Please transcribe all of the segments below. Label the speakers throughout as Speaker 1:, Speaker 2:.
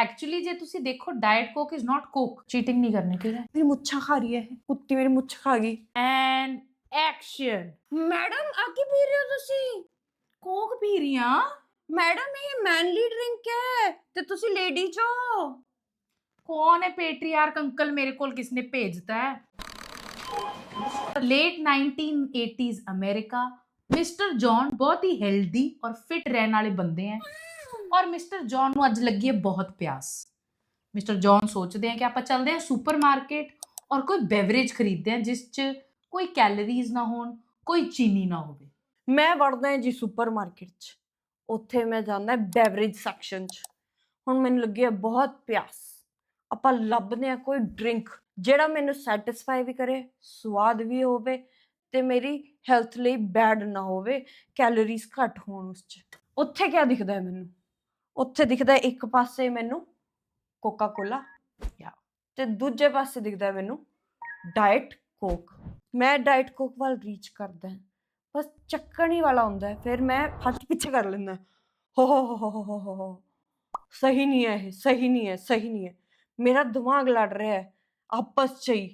Speaker 1: Actually जे तुसी देखो diet Coke is not Coke. Cheating नहीं करनी, ठीक है?
Speaker 2: मेरी मुच्छा खा रही है कुत्ती, मेरी मुच्छ खा गई।
Speaker 1: And action.
Speaker 2: मैडम आ की पी रहे हो तुसी?
Speaker 1: कोक पी रही हां
Speaker 2: मैडम ये मैनली ड्रिंक है ते तुसी लेडी जो।
Speaker 1: कौन है पेट्रियार्क अंकल? मेरे को किसने भेजता है? Late 1980s America. Mister John बहुत ही हेल्दी और फिट रहने वाले बंदे हैं और मिस्टर जॉन ਨੂੰ ਅੱਜ ਲੱਗੀ ਹੈ ਬਹੁਤ ਪਿਆਸ। ਮਿਸਟਰ ਜੌਨ ਸੋਚਦੇ ਆ ਕਿ ਆਪਾਂ ਚੱਲਦੇ ਆ ਸੁਪਰਮਾਰਕਟ ਔਰ ਕੋਈ ਬੇਵਰੇਜ ਖਰੀਦਦੇ ਆ ਜਿਸ 'ਚ ਕੋਈ ਕੈਲੋਰੀਜ਼ ਨਾ ਹੋਣ, ਕੋਈ ਚੀਨੀ ਨਾ ਹੋਵੇ।
Speaker 2: ਮੈਂ ਵੜਦਾ ਹੈ ਜੀ ਸੁਪਰਮਾਰਕਟ 'ਚ, ਉੱਥੇ ਮੈਂ ਜਾਂਦਾ ਬੈਵਰੇਜ ਸੈਕਸ਼ਨ 'ਚ। ਹੁਣ ਮੈਨੂੰ ਲੱਗੀ ਹੈ ਬਹੁਤ ਪਿਆਸ, ਆਪਾਂ ਲੱਭਦੇ ਆ ਕੋਈ ਡਰਿੰਕ ਜਿਹੜਾ ਮੈਨੂੰ ਸੈਟੀਸਫਾਈ ਵੀ ਕਰੇ, ਸਵਾਦ ਵੀ ਹੋਵੇ ਤੇ ਮੇਰੀ ਹੈਲਥ ਲਈ ਬੈਡ ਨਾ ਹੋਵੇ, ਕੈਲੋਰੀਜ਼ ਘੱਟ ਹੋਣ ਉਸ 'ਚ। ਉੱਥੇ ਕੀ ਦਿਖਦਾ ਹੈ ਮੈਨੂੰ? ਉੱਥੇ ਦਿਖਦਾ ਇੱਕ ਪਾਸੇ ਮੈਨੂੰ ਕੋਕਾ ਕੋਲਾ ਤੇ ਦੂਜੇ ਪਾਸੇ ਦਿਖਦਾ ਹੈ ਮੈਨੂੰ ਡਾਈਟ ਕੋਕ। ਮੈਂ ਡਾਈਟ ਕੋਕ ਵੱਲ ਰੀਚ ਕਰਦਾ, ਬਸ ਚੱਕਣ ਹੀ ਵਾਲਾ ਹੁੰਦਾ ਹੈ, ਫਿਰ ਮੈਂ ਹੱਥ ਪਿੱਛੇ ਕਰ ਲੈਂਦਾ। ਹੋ ਸਹੀ ਨਹੀਂ ਹੈ ਇਹ, ਸਹੀ ਨਹੀਂ ਹੈ, ਸਹੀ ਨਹੀਂ ਹੈ। ਮੇਰਾ ਦਿਮਾਗ ਲੜ ਰਿਹਾ ਹੈ ਆਪਸ 'ਚ ਹੀ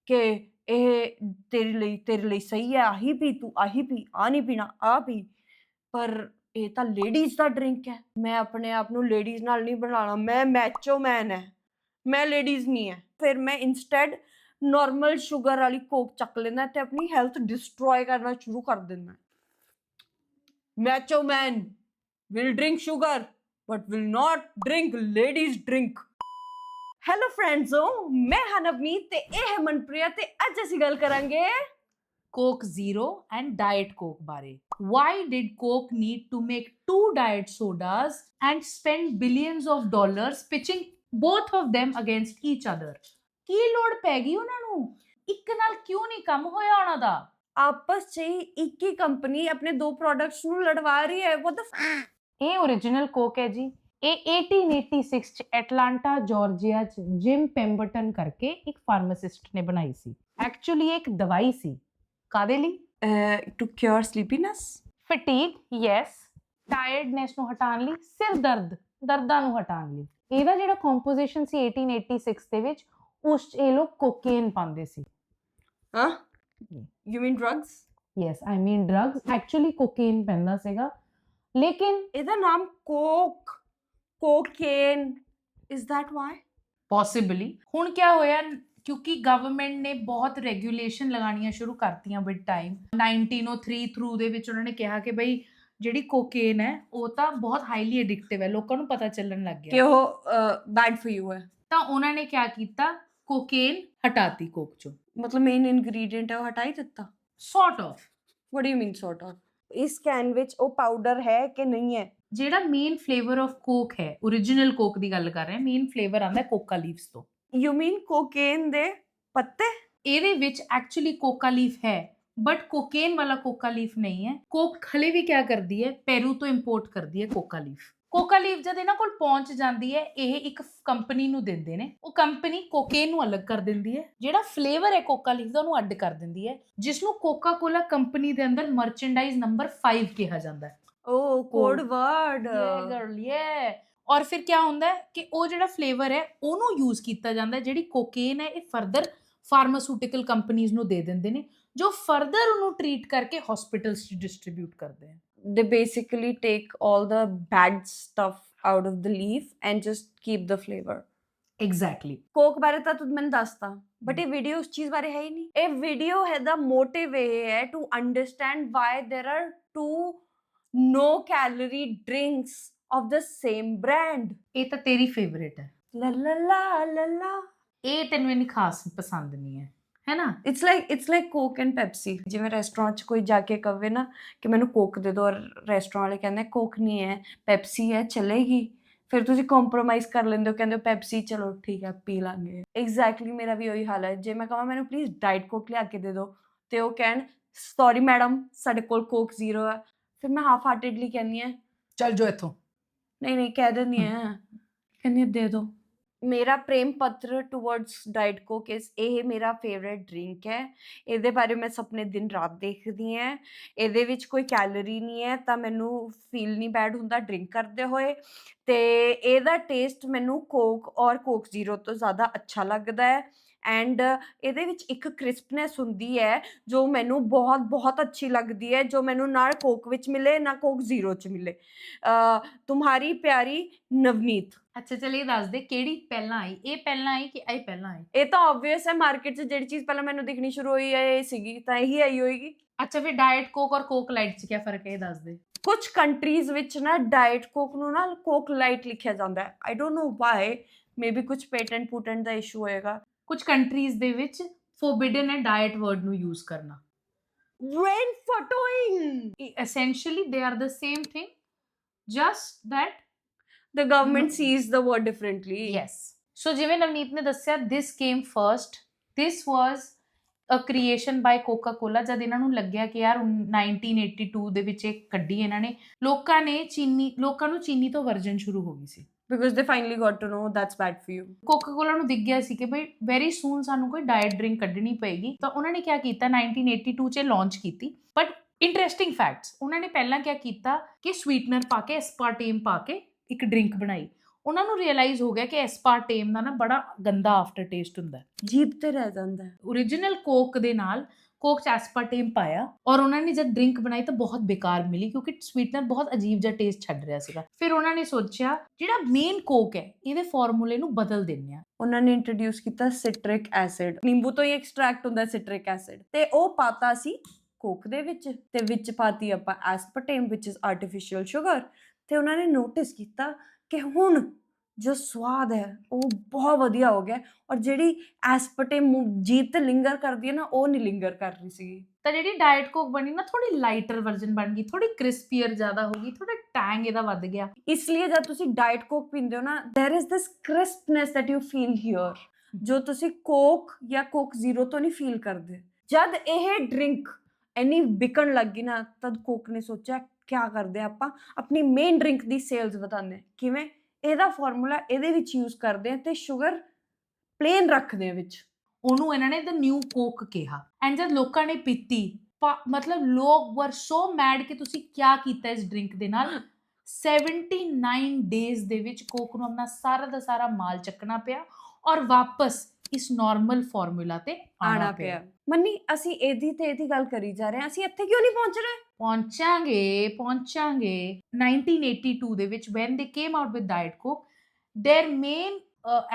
Speaker 2: ਕਿ ਇਹ ਤੇਰੇ ਲਈ ਸਹੀ ਹੈ, ਆਹੀ ਪੀ ਤੂੰ, ਆਹੀ ਪੀ, ਆ ਨਹੀਂ ਪੀਣਾ, ਆ ਪੀ। ਪਰ ਇਹ ਤਾਂ ਲੇਡੀਜ਼ ਦਾ ਡਰਿੰਕ ਹੈ, ਮੈਂ ਆਪਣੇ ਆਪ ਨੂੰ ਲੇਡੀਜ਼ ਨਾਲ ਨਹੀਂ ਬਣਾਉਣਾ, ਮੈਂ ਮੈਚੋ ਮੈਨ ਹੈ, ਮੈਂ ਲੇਡੀਜ਼ ਨਹੀਂ ਹੈ। ਫਿਰ ਮੈਂ ਇੰਸਟੈਡ ਨੋਰਮਲ ਸ਼ੂਗਰ ਵਾਲੀ ਕੋਕ ਚੱਕ ਲੈਂਦਾ ਤੇ ਆਪਣੀ ਹੈਲਥ ਡਿਸਟਰੋਏ ਕਰਨਾ ਸ਼ੁਰੂ ਕਰ ਦਿੰਦਾ। Macho man will drink sugar but will not drink ladies drink. Hello ਫਰੈਂਡਜ਼ੋ, ਮੈਂ ਹਾਂ ਨਵਨੀਤ ਤੇ ਇਹ ਹੈ ਮਨਪ੍ਰਿਆ ਤੇ ਅੱਜ ਅਸੀਂ ਗੱਲ ਕਰਾਂਗੇ
Speaker 1: Coke Zero and Diet Coke ਬਾਰੇ। Why did Coke need to make two diet sodas and spend billions of dollars pitching both of them against each other? ਕੀ ਲੋੜ ਪੈ ਗਈ ਉਹਨਾਂ ਨੂੰ? ਇੱਕ ਨਾਲ ਕਿਉਂ ਨਹੀਂ ਕੰਮ ਹੋਇਆ ਉਹਨਾਂ ਦਾ?
Speaker 2: ਆਪਸ 'ਚ ਹੀ ਇੱਕ ਹੀ ਕੰਪਨੀ ਆਪਣੇ ਦੋ ਪ੍ਰੋਡਕਟਸ ਨੂੰ ਲੜਵਾ ਰਹੀ ਹੈ। ਵਾਟ ਦ
Speaker 1: ਇਹ ਓਰੀਜਨਲ ਕੋਕ ਹੈ ਜੀ। ਇਹ 1886 ਚ ਐਟਲਾਂਟਾ ਜਾਰਜੀਆ ਚ ਜਿਮ ਪੈਂਬਰਟਨ ਕਰਕੇ ਇੱਕ ਫਾਰਮਾਸਿਸਟ ਨੇ ਬਣਾਈ ਸੀ। ਐਕਚੁਅਲੀ ਇੱਕ ਦਵਾਈ ਸੀ। ਕਾਦੇ ਲਈ?
Speaker 2: To cure ਸਲੀਪੀਨੈਸ,
Speaker 1: fatigue, yes, tiredness ਨੂੰ ਹਟਾਉਣ ਲਈ, ਸਿਰ ਦਰਦ, ਦਰਦਾਂ ਨੂੰ ਹਟਾਉਣ ਲਈ। ਇਹਦਾ ਜਿਹੜਾ ਕੰਪੋਜੀਸ਼ਨ ਸੀ 1886 ਦੇ ਵਿੱਚ, ਉਸ 'ਚ ਇਹ ਲੋਕ ਕੋਕੇਨ ਪਾਉਂਦੇ ਸੀ।
Speaker 2: ਹਾਂ you mean drugs?
Speaker 1: Yes, I mean drugs. Actually cocaine ਪੈਂਦਾ ਸੀਗਾ, ਲੇਕਿਨ
Speaker 2: ਇਹਦਾ ਨਾਮ coke, cocaine, is that why?
Speaker 1: Possibly. ਹੁਣ ਕੀ ਹੋਇਆ, ਕਿਉਂਕਿ ਗਵਰਨਮੈਂਟ ਨੇ ਬਹੁਤ ਰੈਗੂਲੇਸ਼ਨ ਲਗਾਉਣੀਆਂ ਸ਼ੁਰੂ ਕਰਤੀਆਂ ਵਿਦ ਟਾਈਮ। 1903 ਥਰੂ ਦੇ ਵਿੱਚ ਉਹਨਾਂ ਨੇ ਕਿਹਾ ਕਿ ਬਈ ਜਿਹੜੀ ਕੋਕੇਨ ਹੈ ਉਹ ਤਾਂ ਬਹੁਤ ਹਾਈਲੀ ਐਡਿਕਟਿਵ ਹੈ, ਲੋਕਾਂ ਨੂੰ ਪਤਾ ਚੱਲਣ ਲੱਗ ਗਿਆ
Speaker 2: ਕਿ ਉਹ ਬੈਡ ਫॉर ਯੂ ਹੈ।
Speaker 1: ਤਾਂ ਉਹਨਾਂ ਨੇ ਕੀ ਕੀਤਾ, ਕੋਕੇਨ ਹਟਾਤੀ ਕੋਕ ਚੋਂ।
Speaker 2: ਮਤਲਬ ਮੇਨ ਇਨਗਰੀਡੀਐਂਟ ਹੈ ਉਹ ਹਟਾ ਹੀ ਦਿੱਤਾ?
Speaker 1: Sort of.
Speaker 2: What do you mean sort of? ਇਸ ਕੈਨ ਵਿੱਚ ਉਹ ਪਾਊਡਰ ਹੈ ਕਿ ਨਹੀਂ ਹੈ?
Speaker 1: ਜਿਹੜਾ ਮੇਨ ਫਲੇਵਰ ਆਫ ਕੋਕ ਹੈ, ਓਰੀਜਨਲ ਕੋਕ ਦੀ ਗੱਲ ਕਰ ਰਹੇ ਹਾਂ, ਮੇਨ ਫਲੇਵਰ ਆਉਂਦਾ ਕੋਕਾ ਲੀਵਸ ਤੋਂ।
Speaker 2: ਯੂ ਮੀਨ ਕੋਕੇਨ ਦੇ ਪੱਤੇ?
Speaker 1: ਇਹਦੇ ਵਿੱਚ ਐਕਚੁਅਲੀ ਕੋਕਾ ਲੀਫ ਹੈ, ਬਟ ਕੋਕੇਨ ਵਾਲਾ ਕੋਕਾ ਲੀਫ ਨਹੀਂ ਹੈ। ਕੋਕ ਹਲੇ ਵੀ ਕੀ ਕਰਦੀ ਹੈ, ਪੈਰੂ ਤੋਂ ਇੰਪੋਰਟ ਕਰਦੀ ਹੈ ਕੋਕਾ ਲੀਫ। ਕੋਕਾ ਲੀਫ ਜਦ ਇਹਨਾਂ ਕੋਲ ਪਹੁੰਚ ਜਾਂਦੀ ਹੈ, ਇਹ ਇੱਕ ਕੰਪਨੀ ਨੂੰ ਦਿੰਦੇ ਨੇ, ਉਹ ਕੰਪਨੀ ਕੋਕੇਨ ਨੂੰ ਅਲੱਗ ਕਰ ਦਿੰਦੀ ਹੈ, ਜਿਹੜਾ ਫਲੇਵਰ ਹੈ ਕੋਕਾ ਲੀਫ ਦਾ ਉਹਨੂੰ ਅੱਡ ਕਰ ਦਿੰਦੀ ਹੈ, ਜਿਸ ਨੂੰ ਕੋਕਾ ਕੋਲਾ ਕੰਪਨੀ ਦੇ ਅੰਦਰ ਮਰਚੈਂਡਾਈਜ਼ ਨੰਬਰ 5 ਕਿਹਾ ਜਾਂਦਾ ਹੈ।
Speaker 2: ਓ ਕੋਡ ਵਰਡ।
Speaker 1: ਯੇ ਗਰਲ ਯੇ। ਔਰ ਫਿਰ ਕੀ ਹੁੰਦਾ ਹੈ ਕਿ ਉਹ ਜਿਹੜਾ ਫਲੇਵਰ ਹੈ ਉਹਨੂੰ ਯੂਜ਼ ਕੀਤਾ ਜਾਂਦਾ ਹੈ। ਜਿਹੜੀ ਕੋਕੇਨ ਹੈ ਇਹ ਫਰਦਰ ਫਾਰਮਾਸਿਊਟੀਕਲ ਕੰਪਨੀਜ਼ ਨੂੰ ਦੇ ਦਿੰਦੇ ਨੇ, ਜੋ ਫਰਦਰ ਉਹਨੂੰ ਟ੍ਰੀਟ ਕਰਕੇ ਹਸਪੀਟਲਸ 'ਚ ਡਿਸਟ੍ਰੀਬਿਊਟ ਕਰਦੇ ਆ।
Speaker 2: They basically take all the bad stuff out of the leaf and just keep the flavor.
Speaker 1: Exactly.
Speaker 2: Coke ਬਾਰੇ ਤਾਂ ਤੂੰ ਮੈਨੂੰ ਦੱਸਤਾ, ਬਟ ਇਹ ਵੀਡੀਓ ਉਸ ਚੀਜ਼ ਬਾਰੇ ਹੈ ਹੀ ਨਹੀਂ। ਇਹ ਵੀਡੀਓ ਹੈ ਦਾ ਮੋਟਿਵ ਇਹ ਹੈ to understand why there are two no calorie drinks of the same brand.
Speaker 1: ਇਹ ਤਾਂ ਤੇਰੀ ਫੇਵਰੇਟ ਹੈ।
Speaker 2: ਲਾ ਲਾ ਲਾ ਲਾ ਲਾ।
Speaker 1: ਇਹ ਤੈਨੂੰ ਇੰਨੀ ਖਾਸ ਪਸੰਦ ਨਹੀਂ ਹੈ, ਹੈ ਨਾ?
Speaker 2: It's like Coke and Pepsi. ਜਿਵੇਂ ਰੈਸਟੋਰੈਂਟ 'ਚ ਕੋਈ ਜਾ ਕੇ ਕਹੇ ਨਾ ਕਿ ਮੈਨੂੰ ਕੋਕ ਦੇ ਦਿਓ, ਔਰ ਰੈਸਟੋਰੈਂਟ ਵਾਲੇ ਕਹਿੰਦੇ ਕੋਕ ਨਹੀਂ ਹੈ, ਪੈਪਸੀ ਹੈ, ਚਲੇਗੀ। ਫਿਰ ਤੁਸੀਂ ਕੰਪਰੋਮਾਈਜ਼ ਕਰ ਲੈਂਦੇ ਹੋ, ਕਹਿੰਦੇ ਹੋ ਪੈਪਸੀ, ਚਲੋ ਠੀਕ ਹੈ ਪੀ ਲਾਂਗੇ। ਐਗਜ਼ੈਕਟਲੀ ਮੇਰਾ ਵੀ ਉਹੀ ਹਾਲ ਹੈ। ਜੇ ਮੈਂ ਕਹਾਂ ਮੈਨੂੰ ਪਲੀਜ਼ ਡਾਈਟ ਕੋਕ ਲਿਆ ਕੇ ਦੇ ਦਿਓ ਤੇ ਉਹ ਕਹਿਣ ਸੌਰੀ ਮੈਡਮ ਸਾਡੇ ਕੋਲ ਕੋਕ ਜ਼ੀਰੋ ਹੈ, ਫਿਰ ਮੈਂ ਹਾਫ ਹਾਰਟedly ਕਹਿੰਦੀ ਹਾਂ
Speaker 1: ਚੱਲ ਜੋ ਇੱਥੋਂ।
Speaker 2: ਨਹੀਂ ਕਹਿ ਦਿੰਦੀ ਹਾਂ, ਕਹਿੰਦੀ ਦੇ ਦਿਓ। ਮੇਰਾ ਪ੍ਰੇਮ ਪੱਤਰ ਟੁਵਰਡਸ ਡਾਈਟ ਕੋਕ ਇਹ ਮੇਰਾ ਫੇਵਰੇਟ ਡਰਿੰਕ ਹੈ। ਇਹਦੇ ਬਾਰੇ ਮੈਂ ਸੁਪਨੇ ਦਿਨ ਰਾਤ ਦੇਖਦੀ ਹਾਂ। ਇਹਦੇ ਵਿੱਚ ਕੋਈ ਕੈਲੋਰੀ ਨਹੀਂ ਹੈ ਤਾਂ ਮੈਨੂੰ ਫੀਲ ਨਹੀਂ ਬੈਡ ਹੁੰਦਾ ਡਰਿੰਕ ਕਰਦੇ ਹੋਏ, ਤੇ ਇਹਦਾ ਟੇਸਟ ਮੈਨੂੰ ਕੋਕ ਔਰ ਕੋਕ ਜ਼ੀਰੋ ਤੋਂ ਜ਼ਿਆਦਾ ਅੱਛਾ ਲੱਗਦਾ ਹੈ। ਐਂਡ ਇਹਦੇ ਵਿੱਚ ਇੱਕ ਕ੍ਰਿਸਪਨੈਸ ਹੁੰਦੀ ਹੈ ਜੋ ਮੈਨੂੰ ਬਹੁਤ ਬਹੁਤ ਅੱਛੀ ਲੱਗਦੀ ਹੈ, ਜੋ ਮੈਨੂੰ ਨਾ ਕੋਕ ਵਿੱਚ ਮਿਲੇ ਨਾ ਕੋਕ ਜ਼ੀਰੋ 'ਚ ਮਿਲੇ। ਤੁਮਹਾਰੀ ਪਿਆਰੀ ਨਵਨੀਤ।
Speaker 1: ਅੱਛਾ ਚਲ ਇਹ ਦੱਸ ਦੇ ਕਿਹੜੀ ਪਹਿਲਾਂ ਆਈ, ਇਹ ਪਹਿਲਾਂ ਆਈ ਕਿ ਇਹ ਪਹਿਲਾਂ ਆਈ?
Speaker 2: ਇਹ ਤਾਂ ਆਬਵੀਅਸ ਹੈ, ਮਾਰਕੀਟ 'ਚ ਜਿਹੜੀ ਚੀਜ਼ ਪਹਿਲਾਂ ਮੈਨੂੰ ਦਿਖਣੀ ਸ਼ੁਰੂ ਹੋਈ ਹੈ ਇਹ ਸੀਗੀ, ਤਾਂ ਇਹੀ ਆਈ ਹੋਏਗੀ।
Speaker 1: ਅੱਛਾ ਫਿਰ ਡਾਇਟ ਕੋਕ ਔਰ ਕੋਕ ਲਾਈਟ 'ਚ ਕੀ ਫਰਕ ਹੈ ਇਹ ਦੱਸ ਦੇ।
Speaker 2: ਕੁਝ ਕੰਟਰੀਜ਼ ਵਿੱਚ ਨਾ ਡਾਈਟ ਕੋਕ ਨੂੰ ਨਾ ਕੋਕ ਲਾਈਟ ਲਿਖਿਆ ਜਾਂਦਾ ਹੈ। I don't know why, maybe ਕੁਝ ਪੇਟੈਂਟ ਦਾ ਇਸ਼ੂ ਹੋਏਗਾ।
Speaker 1: ਕੁਝ ਕੰਟਰੀਜ਼ ਦੇ ਵਿੱਚ ਫੋਰਬਿਡਨ ਹੈ ਡਾਇਟ ਵਰਡ ਨੂੰ ਯੂਜ਼ ਕਰਨਾ।
Speaker 2: ਰੇਨ ਫੋਟੋਇੰਗ
Speaker 1: Essentially they are the same thing, just that
Speaker 2: the government sees the word differently.
Speaker 1: yes. So ਜਿਵੇਂ ਨਵਨੀਤ ਨੇ ਦੱਸਿਆ, this came first, this was a creation by Coca-Cola। ਜਦ ਇਹਨਾਂ ਨੂੰ ਲੱਗਿਆ ਕਿ ਯਾਰ 1982 ਦੇ ਵਿੱਚ ਇਹ ਕੱਢੀ ਇਹਨਾਂ ਨੇ, ਲੋਕਾਂ ਨੂੰ ਚੀਨੀ ਤੋਂ ਵਰਜਨ ਸ਼ੁਰੂ ਹੋ ਗਈ ਸੀ,
Speaker 2: because they finally got to know that's bad for you.
Speaker 1: ਕੋਕਾ-ਕੋਲਾ ਨੂੰ ਦਿਖ ਗਿਆ ਸੀ ਕਿ ਬਈ ਵੈਰੀ ਸੂਨ ਸਾਨੂੰ ਕੋਈ ਡਾਈਟ ਡਰਿੰਕ ਕੱਢਣੀ ਪਏਗੀ, ਤਾਂ ਉਹਨਾਂ ਨੇ ਕੀ ਕੀਤਾ 1982 'ਚ ਲਾਂਚ ਕੀਤੀ। ਬਟ ਇੰਟਰਸਟਿੰਗ ਫੈਕਟਸ, ਉਹਨਾਂ ਨੇ ਪਹਿਲਾਂ ਕੀ ਕੀਤਾ ਕਿ ਸਵੀਟਨਰ ਪਾ ਕੇ ਐਸਪਾਰਟੇਮ ਪਾ ਕੇ ਇੱਕ ਡਰਿੰਕ ਬਣਾਈ। ਉਹਨਾਂ ਨੂੰ ਰਿਅਲਾਈਜ਼ ਹੋ ਗਿਆ ਕਿ ਐਸਪਾਰਟੇਮ ਦਾ ਨਾ ਬੜਾ ਗੰਦਾ ਆਫਟਰ ਟੇਸਟ ਹੁੰਦਾ ਹੈ,
Speaker 2: ਜੀਭ ਤੇ ਰਹਿ ਜਾਂਦਾ ਹੈ।
Speaker 1: ਓਰੀਜਨਲ ਕੋਕ ਦੇ ਨਾਲ ਕੋਕ 'ਚ ਐਸਪਾਰਟੇਮ ਪਾਇਆ ਔਰ ਉਹਨਾਂ ਨੇ ਜਦ ਡਰਿੰਕ ਬਣਾਈ ਤਾਂ ਬਹੁਤ ਬੇਕਾਰ ਮਿਲੀ, ਕਿਉਂਕਿ ਸਵੀਟਨਰ ਬਹੁਤ ਅਜੀਬ ਜਿਹਾ ਟੇਸਟ ਛੱਡ ਰਿਹਾ ਸੀਗਾ। ਫਿਰ ਉਹਨਾਂ ਨੇ ਸੋਚਿਆ ਜਿਹੜਾ ਮੇਨ ਕੋਕ ਹੈ ਇਹਦੇ ਫਾਰਮੂਲੇ ਨੂੰ ਬਦਲ ਦਿੰਦੇ ਆ।
Speaker 2: ਉਹਨਾਂ ਨੇ ਇੰਟਰੋਡਿਊਸ ਕੀਤਾ ਸਿਟ੍ਰਿਕ ਐਸਿਡ। ਨਿੰਬੂ ਤੋਂ ਹੀ ਐਕਸਟ੍ਰੈਕਟ ਹੁੰਦਾ ਸਿਟ੍ਰਿਕ ਐਸਿਡ, ਤੇ ਉਹ ਪਾਤਾ ਸੀ ਕੋਕ ਦੇ ਵਿੱਚ, ਤੇ ਵਿੱਚ ਪਾਤੀ ਆਪਾਂ ਐਸਪਾਰਟੇਮ ਵਿਚ ਇਜ਼ ਆਰਟੀਫੀਸ਼ੀਅਲ ਸ਼ੂਗਰ। ਤੇ ਉਹਨਾਂ ਨੇ ਨੋਟਿਸ ਕੀਤਾ ਕਿ ਹੁਣ ਜੋ ਸਵਾਦ ਹੈ ਉਹ ਬਹੁਤ ਵਧੀਆ ਹੋ ਗਿਆ, ਔਰ ਜਿਹੜੀ ਐਸਪਾਰਟੇਮ ਜੀਭ ਤੇ ਲਿੰਗਰ ਕਰਦੀ ਹੈ ਨਾ, ਉਹ ਨਹੀਂ ਲਿੰਗਰ ਕਰ ਰਹੀ ਸੀ।
Speaker 1: ਤਾਂ ਜਿਹੜੀ ਡਾਈਟ ਕੋਕ ਬਣੀ ਨਾ ਥੋੜੀ ਲਾਈਟਰ ਵਰਜ਼ਨ ਬਣ ਗਈ, ਥੋੜੀ ਕ੍ਰਿਸਪੀਅਰ ਜ਼ਿਆਦਾ ਹੋ ਗਈ, ਥੋੜਾ ਟੈਂਗ ਇਹਦਾ ਵੱਧ ਗਿਆ।
Speaker 2: ਇਸ ਲਈ ਜਦ ਤੁਸੀਂ ਡਾਈਟ ਕੋਕ ਪੀਂਦੇ ਹੋ ਨਾ, there is this crispness that you feel here, ਜੋ ਤੁਸੀਂ ਕੋਕ ਜਾਂ ਕੋਕ ਜ਼ੀਰੋ ਤੋਂ ਨਹੀਂ ਫੀਲ ਕਰਦੇ। ਜਦ ਇਹ ਡਰਿੰਕ ਇੰਨੀ ਵਿਕਣ ਲੱਗੀ ਨਾ, ਤਦ ਕੋਕ ਨੇ ਸੋਚਿਆ ਕਿਆ ਕਰਦੇ ਆਪਾਂ ਆਪਣੀ ਮੇਨ ਡਰਿੰਕ ਦੀ ਸੇਲਸ ਵਧਾਉਂਦੇ। ਕਿਵੇਂ? ਇਹਦਾ ਫਾਰਮੂਲਾ ਇਹਦੇ ਵਿੱਚ ਯੂਜ਼ ਕਰਦੇ ਆ ਤੇ ਸ਼ੂਗਰ ਪਲੇਨ ਰੱਖਦੇ ਆ ਵਿੱਚ।
Speaker 1: ਉਹਨੂੰ ਇਹਨਾਂ ਨੇ ਦ ਨਿਊ ਕੋਕ ਕਿਹਾ। ਐਂਡ ਜਦ ਲੋਕਾਂ ਨੇ ਪੀਤੀ, ਮਤਲਬ ਲੋਕ ਵਰ ਸੋ ਮੈਡ ਕਿ ਤੁਸੀਂ ਕੀ ਕੀਤਾ ਇਸ ਡਰਿੰਕ ਦੇ ਨਾਲ। 79 ਡੇਜ਼ ਦੇ ਵਿੱਚ ਕੋਕ ਨੂੰ ਆਪਣਾ ਸਾਰਾ ਦਾ ਸਾਰਾ ਮਾਲ ਚੱਕਣਾ ਪਿਆ ਔਰ ਵਾਪਸ ਇਸ ਨਾਰਮਲ ਫਾਰਮੂਲਾ ਤੇ ਆਣਾ ਪਿਆ।
Speaker 2: ਮੰਨੀ, ਅਸੀਂ ਇਹਦੀ ਗੱਲ ਕਰੀ ਜਾ ਰਹੇ ਹਾਂ, ਅਸੀਂ ਇੱਥੇ ਕਿਉਂ ਨਹੀਂ ਪਹੁੰਚ ਰਹੇ?
Speaker 1: ਪਹੁੰਚਾਂਗੇ 1982 ਦੇ ਵਿੱਚ when they came out with Diet Coke, their main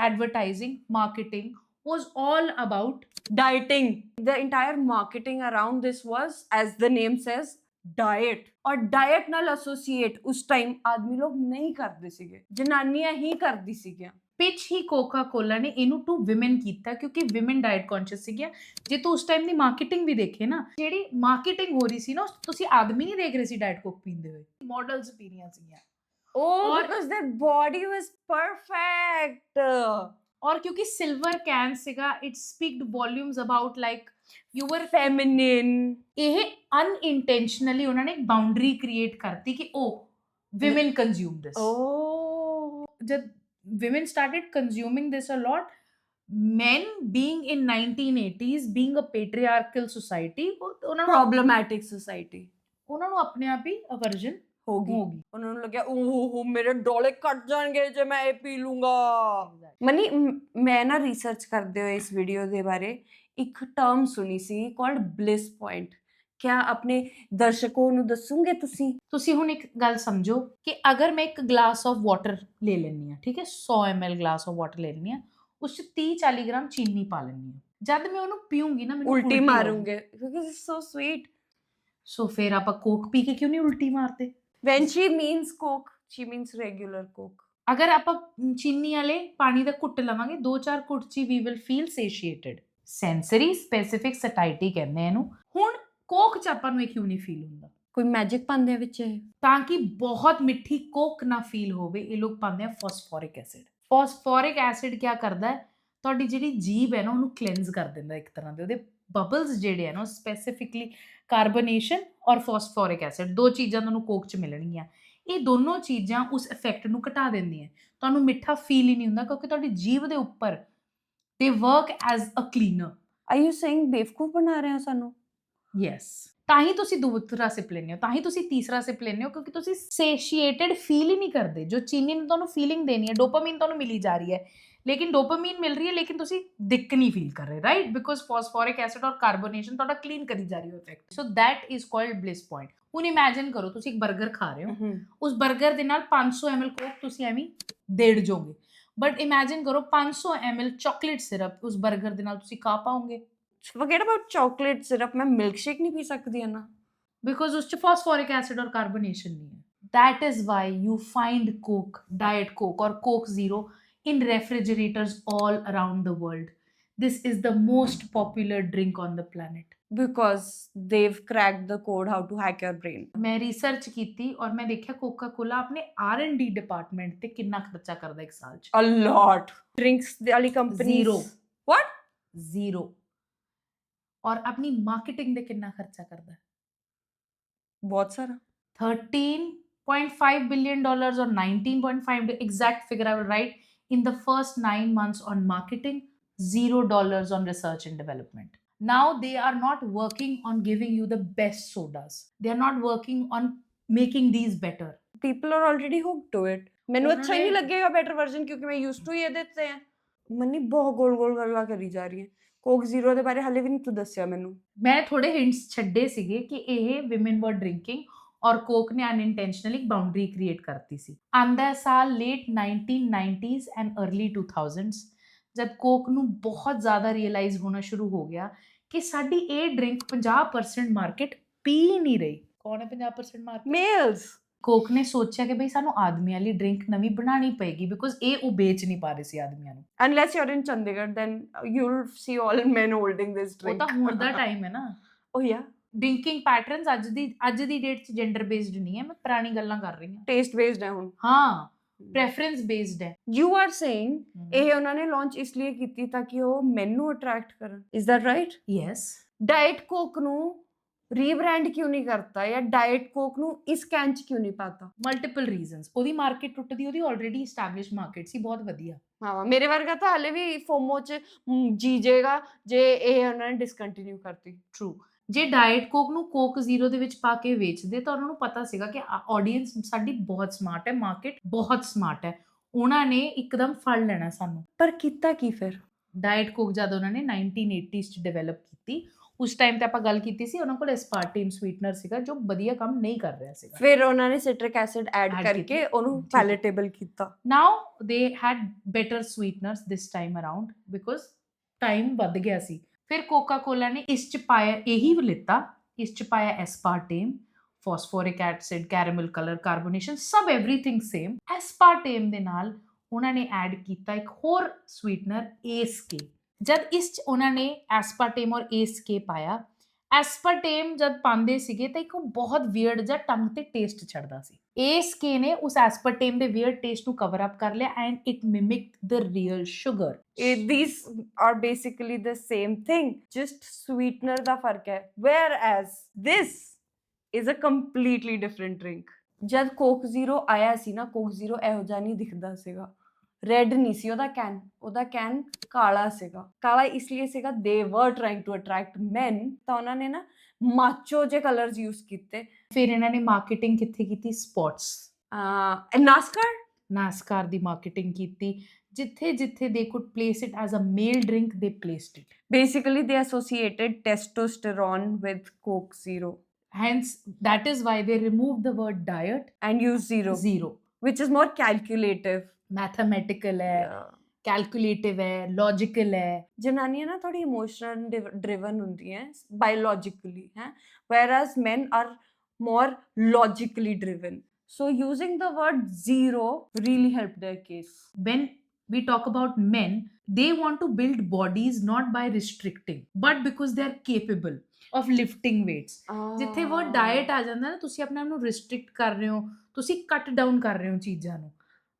Speaker 1: advertising marketing was all about
Speaker 2: dieting. The entire marketing around this was, as the name says, diet. और diet ਨਾਲ associate ਉਸ ਟਾਈਮ ਆਦਮੀ ਲੋਕ ਨਹੀਂ ਕਰਦੇ ਸੀਗੇ, ਜਨਾਨੀਆਂ ਹੀ ਕਰਦੀ ਸੀਗੀਆਂ।
Speaker 1: ਪਿਚ ਹੀ ਕੋਕਾ-ਕੋਲਾ ਨੇ ਇਹਨੂੰ ਟੂ ਵਿਮਨ ਕੀਤਾ, ਕਿਉਂਕਿ ਵਿਮਨ ਡਾਈਟ ਕੌਨਸ਼ੀਅਸ ਸੀਗੀਆਂ। ਜੇ ਤੂੰ ਉਸ ਟਾਈਮ ਦੀ ਮਾਰਕੀਟਿੰਗ ਵੀ ਦੇਖੇ ਨਾ, ਜਿਹੜੀ ਮਾਰਕੀਟਿੰਗ ਹੋ ਰਹੀ ਸੀ ਨਾ, ਤੁਸੀਂ ਆਦਮੀ ਨਹੀਂ ਦੇਖ ਰਹੇ ਸੀ ਡਾਈਟ ਕੋਕ ਪੀਂਦੇ ਹੋਏ, ਮਾਡਲਸ ਪੀ ਰਹੀਆਂ ਸੀਗੀਆਂ।
Speaker 2: because their body was perfect.
Speaker 1: ਔਰ ਕਿਉਂਕਿ ਸਿਲਵਰ ਕੈਨ ਸੀਗਾ, it speaked volumes about like you were
Speaker 2: feminine.
Speaker 1: ਇਹ ਅਨਇੰਟੈਂਸ਼ਨਲੀ ਉਹਨਾਂ ਨੇ ਇੱਕ ਬਾਉਂਡਰੀ ਕ੍ਰੀਏਟ ਕਰਤੀ ਕਿ ਉਹ ਵਿਮਨ ਕੰਜ਼ਿਊਮ ਦਿਸ। ਜਦ women started consuming this a lot, men being in 1980s, being a patriarchal society, ਉਹਨਾਂ ਨੂੰ
Speaker 2: Problematic society.
Speaker 1: ਉਹਨਾਂ ਨੂੰ ਆਪਣੇ ਆਪ ਹੀ ਅਵਰਜਨ
Speaker 2: ਹੋ ਗਈ। ਉਹਨਾਂ ਨੂੰ ਲੱਗਿਆ ਓਹ ਮੇਰੇ ਡੋਲੇ ਕੱਟ ਜਾਣਗੇ ਜੇ ਮੈਂ ਇਹ ਪੀ ਲੂੰਗਾ। ਮਨੀ, ਮੈਂ ਨਾ ਰਿਸਰਚ ਕਰਦੇ ਹੋਏ ਇਸ ਵੀਡੀਓ ਦੇ ਬਾਰੇ ਇੱਕ ਟਰਮ ਸੁਣੀ ਸੀ ਕਾਲਡ ਬਲਿਸ ਪੁਆਇੰਟ। ਕਿਆ ਆਪਣੇ ਦਰਸ਼ਕੋਂ ਨੂੰ ਦੱਸੋਗੇ ਤੁਸੀਂ
Speaker 1: ਹੁਣ ਇੱਕ ਗੱਲ ਸਮਝੋ ਕਿ ਅਗਰ ਮੈਂ ਇੱਕ ਗਲਾਸ ਆਫ ਵਾਟਰ ਲੈ ਲੈਂਦੀ ਹਾਂ, ਠੀਕ ਹੈ, 100 ml ਗਲਾਸ ਆਫ ਵਾਟਰ ਲੈ ਲੈਂਦੀ ਹਾਂ, ਉਸ 'ਚ 30-40 ਗ੍ਰਾਮ ਚੀਨੀ ਪਾ ਲੈਂਦੀ ਹਾਂ। ਜਦ ਮੈਂ ਉਹਨੂੰ ਪੀਊਂਗੀ ਨਾ, ਮੈਨੂੰ
Speaker 2: ਉਲਟੀ ਮਾਰੂੰਗੇ ਕਿਉਂਕਿ ਇਟਸ ਸੋ ਸਵੀਟ।
Speaker 1: ਸੋ ਫਿਰ ਆਪਾਂ ਕੋਕ ਪੀ ਕੇ ਕਿਉਂ ਨਹੀਂ ਉਲਟੀ ਮਾਰਦੇ?
Speaker 2: when she means coke, she means regular coke.
Speaker 1: ਅਗਰ ਆਪਾਂ ਚੀਨੀ ਵਾਲੇ ਪਾਣੀ ਦਾ ਘੁੱਟ ਲਵਾਂਗੇ, 2-4 ਘੁੱਟ 'ਚ ਵੀ will feel satiated. Sensory specific satiety ਕਹਿੰਦੇ ਇਹਨੂੰ। ਹੁਣ ਕੋਕ 'ਚ ਆਪਾਂ ਨੂੰ ਇਹ ਕਿਉਂ ਨਹੀਂ ਫੀਲ ਹੁੰਦਾ?
Speaker 2: ਕੋਈ ਮੈਜਿਕ ਪਾਉਂਦੇ ਆ ਵਿੱਚ ਇਹ,
Speaker 1: ਤਾਂ ਕਿ ਬਹੁਤ ਮਿੱਠੀ ਕੋਕ ਨਾ ਫੀਲ ਹੋਵੇ, ਇਹ ਲੋਕ ਪਾਉਂਦੇ ਆ ਫਾਸਫੋਰਿਕ ਐਸਿਡ। ਫਾਸਫੋਰਿਕ ਐਸਿਡ ਕੀ ਕਰਦਾ ਹੈ? ਤੁਹਾਡੀ ਜਿਹੜੀ ਜੀਭ ਹੈ ਨਾ, ਉਹਨੂੰ ਕਲੈਂਸ ਕਰ ਦਿੰਦਾ ਇੱਕ ਤਰ੍ਹਾਂ ਦੇ। ਉਹਦੇ ਬਬਲਸ ਜਿਹੜੇ ਆ ਨਾ, ਸਪੈਸੀਫਿਕਲੀ ਕਾਰਬੋਨੇਸ਼ਨ ਔਰ ਫਾਸਫੋਰਿਕ ਐਸਿਡ, ਦੋ ਚੀਜ਼ਾਂ ਤੁਹਾਨੂੰ ਕੋਕ 'ਚ ਮਿਲਣਗੀਆਂ। ਇਹ ਦੋਨੋਂ ਚੀਜ਼ਾਂ ਉਸ ਇਫੈਕਟ ਨੂੰ ਘਟਾ ਦਿੰਦੀਆਂ। ਤੁਹਾਨੂੰ ਮਿੱਠਾ ਫੀਲ ਹੀ ਨਹੀਂ ਹੁੰਦਾ ਕਿਉਂਕਿ ਤੁਹਾਡੀ ਜੀਭ ਦੇ ਉੱਪਰ ਦੇ work as a cleaner.
Speaker 2: Are you saying ਬੇਵਕੂਫ ਬਣਾ ਰਹੇ ਹੋ ਸਾਨੂੰ?
Speaker 1: ਯੈਸ, ਤਾਂ ਹੀ ਤੁਸੀਂ ਦੂਸਰਾ ਸਿਪ ਲੈਂਦੇ ਹੋ, ਤਾਂ ਹੀ ਤੁਸੀਂ ਤੀਸਰਾ ਸਿਪ ਲੈਂਦੇ ਹੋ, ਕਿਉਂਕਿ ਤੁਸੀਂ ਸੇਸ਼ੀਏਟਡ ਫੀਲ ਹੀ ਨਹੀਂ ਕਰਦੇ। ਜੋ ਚੀਨੀ ਨੇ ਤੁਹਾਨੂੰ ਫੀਲਿੰਗ ਦੇਣੀ ਹੈ, ਡੋਪਾਮਾਈਨ ਤੁਹਾਨੂੰ ਮਿਲੀ ਜਾ ਰਹੀ ਹੈ, ਲੇਕਿਨ ਡੋਪਾਮਾਈਨ ਮਿਲ ਰਹੀ ਹੈ ਲੇਕਿਨ ਤੁਸੀਂ ਦਿੱਕ ਨਹੀਂ ਫੀਲ ਕਰ ਰਹੇ, ਰਾਈਟ? ਬਿਕੋਜ਼ ਫਾਸਫੋਰਿਕ ਐਸਿਡ ਔਰ ਕਾਰਬੋਨੇਸ਼ਨ ਤੁਹਾਡਾ ਕਲੀਨ ਕਰੀ ਜਾ ਰਹੀ ਹੈ effect. So that is called bliss point. ਹੁਣ ਇਮੇਜਿਨ ਕਰੋ ਤੁਸੀਂ ਇੱਕ 버ਗਰ ਖਾ ਰਹੇ ਹੋ, ਉਸ 버ਗਰ ਦੇ ਨਾਲ 500 ml ਕੋਕ ਤੁਸੀਂ ਐਵੇਂ ਦੇੜ ਜੋਗੇ, ਬਟ ਇਮੇਜਿਨ ਕਰੋ 500 ml ਚਾਕਲੇਟ ਸਿਰਪ ਉਸ 버ਗਰ ਦੇ ਨਾਲ ਤੁਸੀਂ ਖਾ ਪਾਓਗੇ?
Speaker 2: ਫੋਰਗੇਟ ਅਬਾਊਟ ਚਾਕਲੇਟ ਸਿਰਪ, ਮੈਂ ਮਿਲਕ ਸ਼ੇਕ ਨਹੀਂ ਪੀ ਸਕਦੀ ਹੈ ਨਾ,
Speaker 1: ਬਿਕੋਜ਼ ਉਸ ਚ ਫਾਸਫੋਰਿਕ ਐਸਿਡ ਔਰ ਕਾਰਬੋਨੇਸ਼ਨ ਨਹੀਂ ਹੈ। That is why you find Coke, Diet Coke or Coke Zero in refrigerators all around the world. This is the most popular drink on the planet.
Speaker 2: because they've cracked the code how to hack your brain.
Speaker 1: ਮੈਂ research ਕੀਤੀ ਔਰ ਮੈਂ ਦੇਖਿਆ ਕੋਕਾ ਕੋਲਾ ਆਪਣੇ R&D department ਤੇ ਕਿੰਨਾ ਖਰਚਾ ਕਰਦਾ ਇੱਕ ਸਾਲ ਚ।
Speaker 2: A lot. Drinks ਵਾਲੀ ਕੰਪਨੀ
Speaker 1: Zero.
Speaker 2: What?
Speaker 1: ਜ਼ੀਰੋ। ਔਰ ਆਪਣੀ ਮਾਰਕੀਟਿੰਗ ਦੇ ਕਿੰਨਾ ਖਰਚਾ ਕਰਦਾ?
Speaker 2: ਬਹੁਤ ਸਾਰਾ।
Speaker 1: $13.5 billion or 19.5, exact figure I will write, in the first 9 months on marketing, $0 on research and development. Now they are not working on giving you the best sodas. They are not working on making these better.
Speaker 2: People are already hooked to it. ਮੈਨੂੰ ਅੱਛਾ ਹੀ ਨਹੀਂ
Speaker 1: ਉन्होंने-
Speaker 2: ਲੱਗੇਗਾ better version ਕਿਉਂਕਿ ਮੈਂ used to ਹੀ ਇਹਦੇ ਤੇ ਹਾਂ। ਮੰਨੀ ਬਹੁਤ ਗੋਲ ਗੋਲ ਗੱਲਾਂ ਕਰੀ ਜਾ ਰਹੀ ਹੈ। ਕੋਕ ਜ਼ੀਰੋ ਦੇ ਬਾਰੇ ਹਾਲੇ ਵੀ ਨਹੀਂ ਤੂੰ ਦੱਸਿਆ ਮੈਨੂੰ।
Speaker 1: ਮੈਂ ਥੋੜੇ ਹਿੰਟਸ ਛੱਡੇ ਸੀਗੇ ਕਿ ਇਹ ਵਿਮਨ ਵਰ ਡਰਿੰਕਿੰਗ ਔਰ ਕੋਕ ਨੇ ਅਨਇੰਟੈਂਸ਼ਨਲੀ ਇੱਕ ਬਾਉਂਡਰੀ ਕ੍ਰੀਏਟ ਕਰਤੀ ਸੀ। ਆਂਦਾ ਸਾਲ late 1990s and early 2000s ਜਦ ਕੋਕ ਨੂੰ ਬਹੁਤ ਜ਼ਿਆਦਾ ਰੀਅਲਾਈਜ਼ ਹੋਣਾ ਸ਼ੁਰੂ ਹੋ ਗਿਆ ਕਿ ਸਾਡੀ ਇਹ ਡਰਿੰਕ 50% ਮਾਰਕੀਟ ਪੀ ਨਹੀਂ ਰਹੀ। ਕੌਣ ਹੈ 50% ਮਾਰਕੀਟ?
Speaker 2: ਮੇਲਸ।
Speaker 1: ਕੋਕ ਨੇ ਸੋਚਿਆ ਕਿ ਬਈ ਸਾਨੂੰ ਆਦਮੀਆਂ ਲਈ ਡਰਿੰਕ ਨਵੀਂ ਬਣਾਉਣੀ ਪਏਗੀ ਬਿਕੋਜ਼ ਇਹ ਉਹ ਵੇਚ ਨਹੀਂ ਪਾ ਰਹੇ ਸੀ ਆਦਮੀਆਂ ਨੂੰ।
Speaker 2: Unless you're in Chandigarh, then you'll see all men holding this
Speaker 1: ਉਹ
Speaker 2: drink.
Speaker 1: ਤਾਂ ਹੁਣ ਦਾ ਟਾਈਮ ਹੈ ਨਾ।
Speaker 2: Oh yeah,
Speaker 1: ਡਰਿੰਕਿੰਗ ਪੈਟਰਨਸ ਅੱਜ ਦੀ ਡੇਟ 'ਚ ਜੈਂਡਰ ਬੇਸਡ ਨਹੀਂ ਹੈ, ਮੈਂ ਪੁਰਾਣੀ ਗੱਲਾਂ ਕਰ ਰਹੀ ਹਾਂ।
Speaker 2: taste based ਹੈ ਹੁਣ।
Speaker 1: ਹਾਂ, ਪ੍ਰੈਫਰੈਂਸ ਬੇਸਡ ਹੈ।
Speaker 2: You are saying ਇਹ ਉਹਨਾਂ ਨੇ ਲਾਂਚ ਇਸ ਲਈ ਕੀਤੀ ਤਾਂ ਕਿ ਉਹ ਮੈਨੂੰ ਅਟਰੈਕਟ ਕਰਨ। Is that right?
Speaker 1: Yes,
Speaker 2: diet Coke ਨੂੰ ਰੀਬ੍ਰਾਂਡ ਕਿਉਂ ਨਹੀਂ ਕਰਤਾ ਜਾਂ ਡਾਈਟ ਕੋਕ ਨੂੰ ਇਸ ਕੈਨ ਚ ਕਿਉਂ ਨਹੀਂ ਪਾਤਾ?
Speaker 1: Multiple reasons. ਉਹਦੀ ਮਾਰਕੀਟ ਟੁੱਟਦੀ, ਉਹਦੀ ਆਲਰੇਡੀ ਐਸਟੈਬਲਿਸ਼ ਮਾਰਕੀਟ ਸੀ, ਬਹੁਤ ਵਧੀਆ।
Speaker 2: ਹਾਂ, ਮੇਰੇ ਵਰਗਾ ਤਾਂ ਹਾਲੇ ਵੀ ਫੋਮੋ ਚ ਜੀ ਜਾਏਗਾ ਜੇ ਇਹ ਉਹਨਾਂ ਨੇ ਡਿਸਕੰਟੀਨਿਊ ਕਰਤੀ।
Speaker 1: ਟਰੂ। ਜੇ ਡਾਈਟ ਕੋਕ ਨੂੰ ਕੋਕ ਜ਼ੀਰੋ ਦੇ ਵਿੱਚ ਪਾ ਕੇ ਵੇਚਦੇ ਤਾਂ ਉਹਨਾਂ ਨੂੰ ਪਤਾ ਸੀਗਾ ਕਿ ਆਡੀਅנס ਸਾਡੀ ਬਹੁਤ ਸਮਾਰਟ ਹੈ, ਮਾਰਕੀਟ ਬਹੁਤ ਸਮਾਰਟ ਹੈ, ਉਹਨਾਂ ਨੇ ਇੱਕਦਮ ਫੜ ਲੈਣਾ ਸਾਨੂੰ।
Speaker 2: ਪਰ ਕੀਤਾ ਕੀ ਫਿਰ?
Speaker 1: ਡਾਈਟ ਕੋਕ ਜਦ ਉਹਨਾਂ ਨੇ 1980s 'ਚ ਡਿਵੈਲਪ ਕੀਤੀ, ਉਸ ਟਾਈਮ ਤੇ ਆਪਾਂ ਗੱਲ ਕੀਤੀ ਸੀ, ਉਹਨਾਂ ਕੋਲ ਐਸਪਾਰਟੇਮ ਸਵੀਟਨਰ ਸੀਗਾ ਜੋ ਵਧੀਆ ਕੰਮ ਨਹੀਂ ਕਰ ਰਿਹਾ ਸੀਗਾ।
Speaker 2: ਫਿਰ ਉਹਨਾਂ ਨੇ ਸਿਟਰਿਕ ਐਸਿਡ ਐਡ
Speaker 1: Add
Speaker 2: ਕਰਕੇ
Speaker 1: ਕੀਤੀ।
Speaker 2: ਉਹਨੂੰ
Speaker 1: ਠੀਕ ਹੈ।
Speaker 2: ਪੈਲੇਟੇਬਲ ਕੀਤਾ।
Speaker 1: Now they had better sweeteners this time around because time ਵੱਧ ਗਿਆ ਸੀ। ਫਿਰ ਕੋਕਾ ਕੋਲਾ ਨੇ ਇਸ ਚ ਪਾਇਆ ਇਹੀ ਲਿੱਤਾ, ਇਸ ਚ ਪਾਇਆ ਐਸਪਾਰਟੇਮ, ਫਾਸਫੋਰਿਕ ਐਸਿਡ, ਕੈਰੇਮਲ ਕਲਰ, ਕਾਰਬੋਨੇਸ਼ਨ, ਸਭ ਐਵਰੀਥਿੰਗ ਸੇਮ। ਐਸਪਾਰਟੇਮ ਦੇ ਨਾਲ ਉਹਨਾਂ ਨੇ ਐਡ ਕੀਤਾ ਇੱਕ ਹੋਰ ਸਵੀਟਨਰ ਏਸਕੇ। ਜਦ ਇਸ ਚ ਉਹਨਾਂ ਨੇ ਐਸਪਾਰਟੇਮ ਔਰ ਏਸਕੇ ਪਾਇਆ, ਐਸਪਾਰਟੇਮ ਜਦ ਪਾਉਂਦੇ ਸੀਗੇ ਤਾਂ ਇੱਕ ਬਹੁਤ ਵੀਅਰਡ ਜਿਹਾ ਟੰਗ ਤੇ ਟੇਸਟ ਛੱਡਦਾ ਸੀ। ਏਸਕੇ ਨੇ ਉਸ ਐਸਪਾਰਟੇਮ ਦੇ ਵੀਅਰਡ ਟੇਸਟ ਨੂੰ ਕਵਰ ਅਪ ਕਰ ਲਿਆ and it mimicked the real sugar.
Speaker 2: These are basically the same thing, just sweetener ਦਾ ਫਰਕ ਹੈ, whereas this is a completely different drink. ਜਦ ਕੋਕ ਜ਼ੀਰੋ ਆਇਆ ਸੀ ਨਾ, ਕੋਕ ਜ਼ੀਰੋ ਇਹੋ ਜਿਹਾ ਨਹੀਂ ਦਿਖਦਾ ਸੀਗਾ। ਰੈੱਡ ਨਹੀਂ ਸੀ ਉਹਦਾ ਕੈਨ ਕਾਲਾ ਸੀਗਾ। ਕਾਲਾ ਇਸ ਲਈ ਸੀਗਾ they were trying to attract men, ਤਾਂ ਉਹਨਾਂ ਨੇ ਨਾ ਮਾਚੋ ਜੇ ਕਲਰਸ ਯੂਜ਼ ਕੀਤੇ।
Speaker 1: ਫਿਰ ਇਹਨਾਂ ਨੇ ਮਾਰਕੀਟਿੰਗ ਕਿੱਥੇ ਕੀਤੀ? ਸਪੋਰਟਸ, ਨਾਸਕਾਰ ਦੀ ਮਾਰਕੀਟਿੰਗ ਕੀਤੀ। ਜਿੱਥੇ ਜਿੱਥੇ they could place it as a male drink they placed it.
Speaker 2: Basically they associated testosterone with Coke Zero
Speaker 1: Hence that is why they removed the word diet,
Speaker 2: and used zero, which is more calculative.
Speaker 1: mathematical ਹੈ, ਕੈਲਕੂਲੇਟਿਵ ਹੈ, logical ਹੈ।
Speaker 2: ਜਨਾਨੀਆਂ ਨਾ ਥੋੜੀ emotional driven ਹੁੰਦੀਆਂ biologically, ਹੈ, whereas men are more logically driven. So using the word zero really helped their case.
Speaker 1: When we talk about men, they want to build bodies not by restricting but because they are capable of lifting weights. ਜਿੱਥੇ word diet ਆ ਜਾਂਦਾ ਨਾ, ਤੁਸੀਂ ਆਪਣੇ ਆਪ ਨੂੰ restrict ਕਰ ਰਹੇ ਹੋ, ਤੁਸੀਂ cut down ਕਰ ਰਹੇ ਹੋ ਚੀਜ਼ਾਂ ਨੂੰ।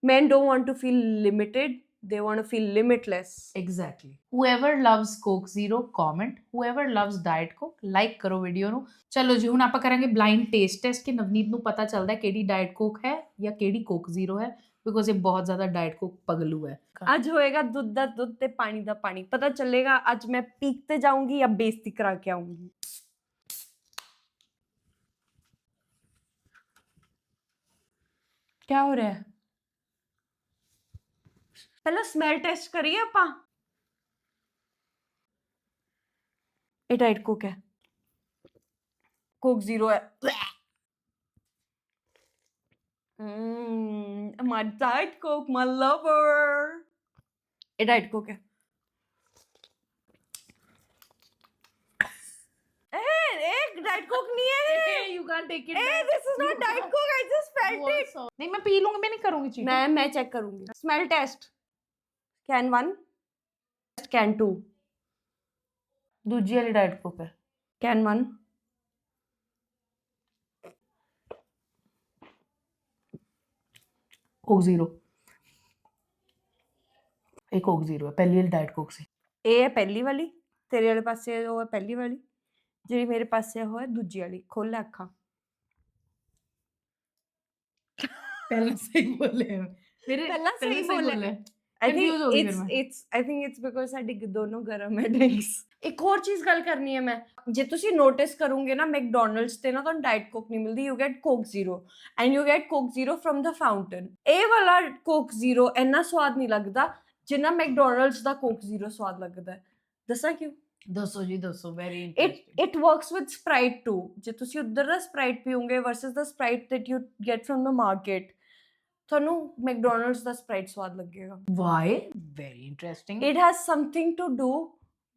Speaker 2: Men don't want to feel limited, they want to feel limitless.
Speaker 1: Exactly. Whoever loves Coke Zero, comment. Whoever loves Diet Coke, like ਕਰੋ ਵੀਡੀਓ ਨੂੰ। ਚਲੋ ਜੀ, ਹੁਣ ਆਪਾਂ ਕਰਾਂਗੇ ਬਲਾਈਂਡ ਟੇਸਟ ਟੈਸਟ ਕਿ ਨਵਨੀਤ ਨੂੰ ਪਤਾ ਚੱਲਦਾ ਕਿਹੜੀ ਡਾਈਟ ਕੋਕ ਹੈ ਜਾਂ ਕਿਹੜੀ ਕੋਕ ਜ਼ੀਰੋ ਹੈ। ਬਿਕੋਜ਼ ਇਹ ਬਹੁਤ ਜ਼ਿਆਦਾ ਡਾਈਟ ਕੋਕ ਪਗਲੂ ਹੈ।
Speaker 2: ਅੱਜ ਹੋਏਗਾ ਦੁੱਧ ਦਾ ਦੁੱਧ ਤੇ ਪਾਣੀ ਦਾ ਪਾਣੀ, ਪਤਾ ਚੱਲੇਗਾ ਅੱਜ ਮੈਂ ਪੀਕ ਤੇ ਜਾਊਂਗੀ ਜਾਂ ਬੇਇੱਜ਼ਤੀ ਕਰਾ ਕੇ ਆਊਂਗੀ। क्या हो रहा है? पहले स्मेल टेस्ट करिए आपा। ये डाइट कोक है, कोक जीरो है। My diet coke, my lover. ये डाइट कोक है। एक डाइट कोक नहीं है।
Speaker 1: You can't take it
Speaker 2: Hey,
Speaker 1: back.
Speaker 2: this is not diet coke. I just felt it.
Speaker 1: नहीं मैं पी लूंगी, मैं नहीं करूंगी चीट।
Speaker 2: मैं चेक करूंगी। Smell taste. Can 1, can 2।
Speaker 1: दूजी वाली डाइट कोक है।
Speaker 2: कैन 1।
Speaker 1: Coke zero. एक कोक जीरो है, पहली वाली डाइट कोक सी।
Speaker 2: ਇਹ ਹੈ ਪਹਿਲੀ ਵਾਲੀ, ਤੇਰੇ ਵਾਲੇ ਪਾਸੇ ਉਹ ਹੈ ਪਹਿਲੀ ਵਾਲੀ, ਜਿਹੜੀ ਮੇਰੇ ਪਾਸੇ ਉਹ ਹੈ ਦੂਜੀ ਵਾਲੀ। ਖੋਲ ਲੈ ਅੱਖਾਂ।
Speaker 1: पहले सही बोले हैं। मेरे
Speaker 2: पहला
Speaker 1: पहले
Speaker 2: सही
Speaker 1: सही
Speaker 2: बोले।
Speaker 1: बोले।
Speaker 2: I think
Speaker 1: Confuse हो गई फिर
Speaker 2: I think it's because ਸਾਡੀ ਦੋਨੋਂ ਗਰਮ ਹੈ ਡਰਿੰਕਸ। ਇੱਕ ਹੋਰ ਚੀਜ਼ ਗੱਲ ਕਰਨੀ ਹੈ ਮੈਂ, ਜੇ ਤੁਸੀਂ ਨੋਟਿਸ ਕਰੋਗੇ ਨਾ ਮੈਕਡੋਨਲਡਸ ਤੇ ਨਾ ਤੁਹਾਨੂੰ ਡਾਈਟ ਕੋਕ ਨਹੀਂ ਮਿਲਦੀ, you get coke zero and you get coke zero from the fountain. ਇਹ ਵਾਲਾ ਕੋਕ ਜ਼ੀਰੋ ਇੰਨਾ ਸਵਾਦ ਨਹੀਂ ਲੱਗਦਾ ਜਿੰਨਾ ਮੈਕਡੋਨਲਡਸ ਦਾ ਕੋਕ ਜ਼ੀਰੋ ਸਵਾਦ ਲੱਗਦਾ ਹੈ। ਦੱਸਾਂ ਕਿਉਂ?
Speaker 1: दसो जी दसो, very
Speaker 2: it works with Sprite too। ਜੇ ਤੁਸੀਂ ਉਧਰ ਦਾ ਸਪਰਾਈਟ ਪੀਓਗੇ versus the Sprite that you get from the market, ਤੁਹਾਨੂੰ ਮੈਕਡੋਨਲਡਸ ਦਾ ਸਪਰਾਈਟ ਸਵਾਦ ਲੱਗੇਗਾ।
Speaker 1: Why? Very interesting.
Speaker 2: It has something to do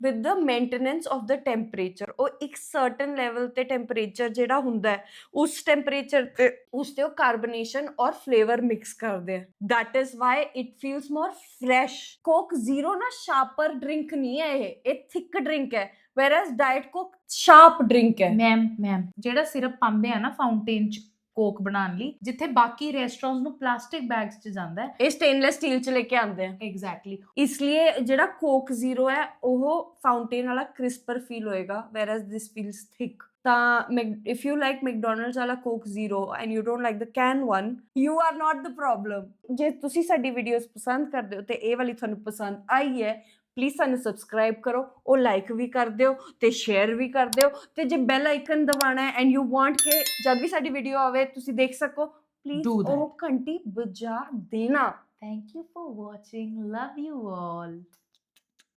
Speaker 2: with the maintenance of the temperature। ਉਹ ਇੱਕ certain level ਤੇ temperature ਜਿਹੜਾ ਹੁੰਦਾ ਹੈ, ਉਸ temperature ਤੇ ਉਸ ਤੇ ਉਹ carbonation ਔਰ flavor mix ਕਰਦੇ ਆ। That is why it feels more fresh। Coke Zero ਨਾ sharper drink ਨਹੀਂ ਹੈ, ਇਹ thick drink ਹੈ, whereas Diet Coke sharp drink ਹੈ।
Speaker 1: ਮੈਮ ਜਿਹੜਾ ਸਿਰਪ ਪਾਉਂਦੇ ਆ ਨਾ ਫਾਊਂਟੇਨ ਚ ਕੋਕ ਬਣਾਉਣ ਲਈ, ਜਿੱਥੇ ਬਾਕੀ ਰੈਸਟੋਰੈਂਟਸ ਨੂੰ ਪਲਾਸਟਿਕ ਬੈਗਸ ਚ ਜਾਂਦਾ ਹੈ,
Speaker 2: ਇਹ ਸਟੇਨਲੈਸ ਸਟੀਲ ਚ ਲੈ ਕੇ ਆਉਂਦੇ ਆ।
Speaker 1: ਐਗਜ਼ੈਕਟਲੀ।
Speaker 2: ਇਸ ਲਈ ਜਿਹੜਾ ਕੋਕ ਜ਼ੀਰੋ ਹੈ ਉਹ ਫਾਊਂਟੇਨ ਵਾਲਾ ਕ੍ਰਿਸਪਰ ਫੀਲ ਹੋਏਗਾ, whereas this feels thick। ਤਾਂ if you like ਮੈਕਡੋਨਲਡਸ ਵਾਲਾ Coke zero and you don't like the can one, you are not the problem। ਜੇ ਤੁਸੀਂ ਸਾਡੀ ਵੀਡੀਓਜ਼ ਪਸੰਦ ਕਰਦੇ ਹੋ ਤੇ ਇਹ ਵਾਲੀ ਤੁਹਾਨੂੰ ਪਸੰਦ ਆਈ ਹੈ, ਪਲੀਜ਼ ਸਾਨੂੰ ਸਬਸਕ੍ਰਾਈਬ ਕਰੋ, ਉਹ ਲਾਈਕ ਵੀ ਕਰ ਦਿਓ ਤੇ ਸ਼ੇਅਰ ਵੀ ਕਰ ਦਿਓ, ਤੇ ਜੇ ਬੈਲ ਆਈਕਨ ਦਬਾਉਣਾ ਹੈ ਐਂਡ ਯੂ ਵਾਂਟ ਕਿ ਜਦ ਵੀ ਸਾਡੀ ਵੀਡੀਓ ਆਵੇ ਤੁਸੀਂ ਦੇਖ ਸਕੋ, ਪਲੀਜ਼
Speaker 1: Do that।
Speaker 2: ਉਹ ਘੰਟੀ ਵਜਾ ਦੇਣਾ।
Speaker 1: Thank you for watching. Love you all.